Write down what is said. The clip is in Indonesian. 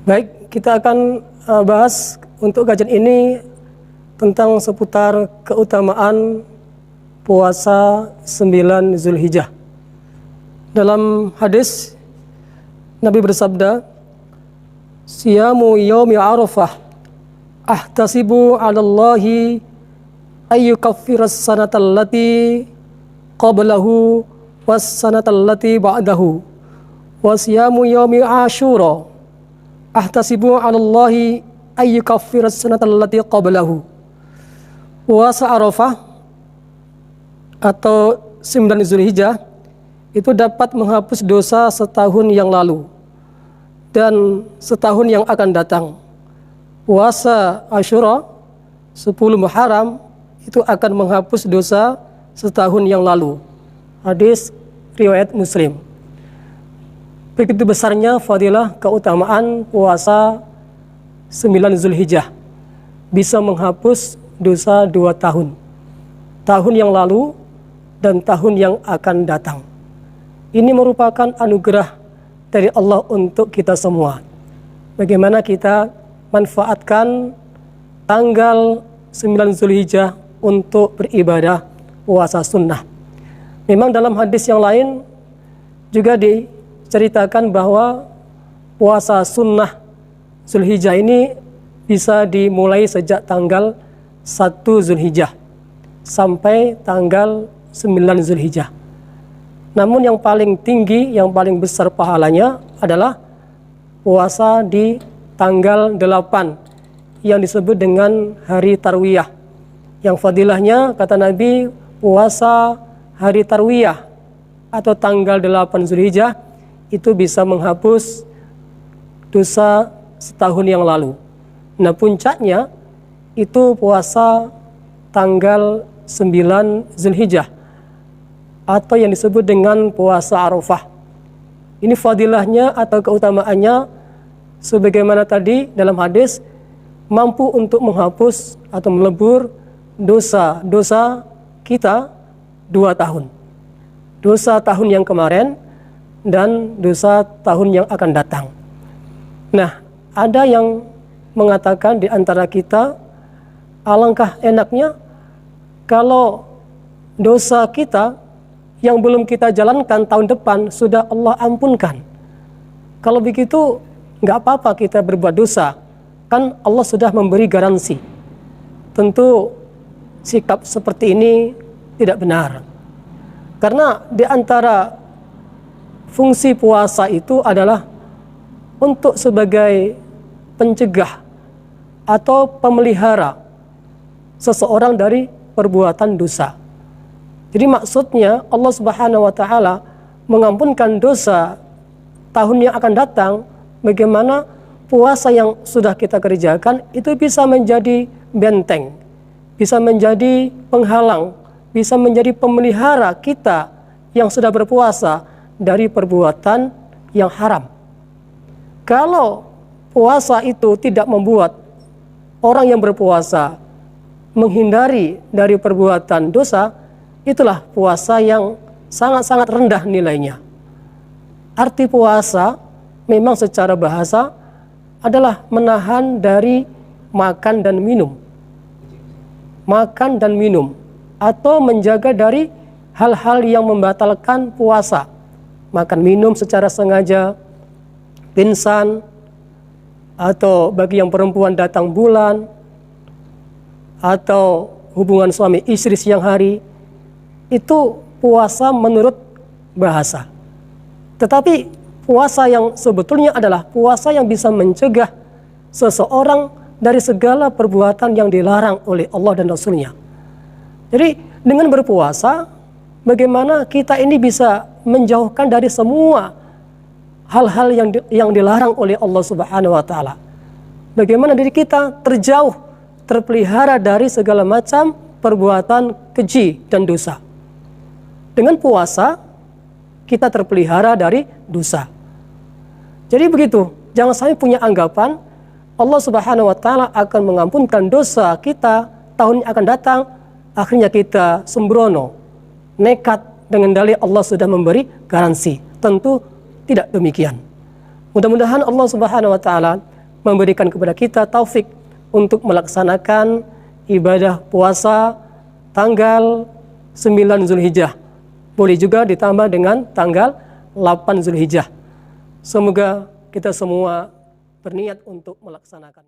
Baik, kita akan bahas untuk kajian ini tentang seputar keutamaan puasa 9 Zulhijjah. Dalam hadis Nabi bersabda, "Siyamu yaumi Arafah ahtasibu 'ala Allahi ayyukaffiras sanatal lati qablahu was sanatal lati ba'dahu wa siyamu yaumi Asyura ahtasibu 'ala Allahi ayyukaffiras sanatal lati qablahu." Puasa Arafah atau 9 Zulhijjah itu dapat menghapus dosa setahun yang lalu dan setahun yang akan datang. Puasa Asyura 10 Muharram itu akan menghapus dosa setahun yang lalu. Hadis riwayat Muslim. Begitu besarnya fadilah keutamaan puasa 9 Zulhijjah, bisa menghapus dosa 2 tahun. Tahun yang lalu dan tahun yang akan datang. Ini merupakan anugerah dari Allah untuk kita semua. Bagaimana kita manfaatkan tanggal 9 Zulhijjah untuk beribadah puasa sunnah. Memang dalam hadis yang lain juga diceritakan bahwa puasa sunnah Zulhijjah ini bisa dimulai sejak tanggal 1 Zulhijjah sampai tanggal 9 Zulhijjah. Namun yang paling tinggi, yang paling besar pahalanya adalah puasa di tanggal 8 yang disebut dengan hari Tarwiyah. Yang fadilahnya kata Nabi, puasa hari Tarwiyah atau tanggal 8 Zulhijjah itu bisa menghapus dosa setahun yang lalu. Nah, puncaknya itu puasa tanggal 9 Zulhijjah atau yang disebut dengan puasa Arafah. Ini fadilahnya atau keutamaannya sebagaimana tadi dalam hadis, mampu untuk menghapus atau melebur dosa-dosa kita 2 tahun. Dosa tahun yang kemarin dan dosa tahun yang akan datang. Nah, ada yang mengatakan di antara kita, alangkah enaknya kalau dosa kita yang belum kita jalankan tahun depan sudah Allah ampunkan. Kalau begitu nggak apa-apa kita berbuat dosa, kan Allah sudah memberi garansi. Tentu sikap seperti ini tidak benar, karena di antara fungsi puasa itu adalah untuk sebagai pencegah atau pemelihara seseorang dari perbuatan dosa. Jadi maksudnya Allah Subhanahu wa taala mengampunkan dosa tahun yang akan datang, bagaimana puasa yang sudah kita kerjakan itu bisa menjadi benteng, bisa menjadi penghalang, bisa menjadi pemelihara kita yang sudah berpuasa dari perbuatan yang haram. Kalau puasa itu tidak membuat orang yang berpuasa menghindari dari perbuatan dosa, itulah puasa yang sangat-sangat rendah nilainya. Arti puasa memang secara bahasa adalah menahan dari makan dan minum. Makan dan minum atau menjaga dari hal-hal yang membatalkan puasa. Makan minum secara sengaja, pingsan, atau bagi yang perempuan datang bulan, atau hubungan suami istri siang hari, itu puasa menurut bahasa. Tetapi puasa yang sebetulnya adalah puasa yang bisa mencegah seseorang dari segala perbuatan yang dilarang oleh Allah dan Rasul-Nya. Jadi dengan berpuasa, bagaimana kita ini bisa menjauhkan dari semua hal-hal yang dilarang oleh Allah Subhanahu wa taala. Bagaimana diri kita terjauh, terpelihara dari segala macam perbuatan keji dan dosa. Dengan puasa, kita terpelihara dari dosa. Jadi begitu, jangan sampai punya anggapan Allah Subhanahu wa taala akan mengampunkan dosa kita tahun yang akan datang, akhirnya kita sembrono, nekat dengan dalih Allah sudah memberi garansi. Tentu tidak demikian. Mudah-mudahan Allah Subhanahu wa taala memberikan kepada kita taufik untuk melaksanakan ibadah puasa tanggal 9 Zulhijjah. Boleh juga ditambah dengan tanggal 8 Zulhijjah. Semoga kita semua berniat untuk melaksanakan.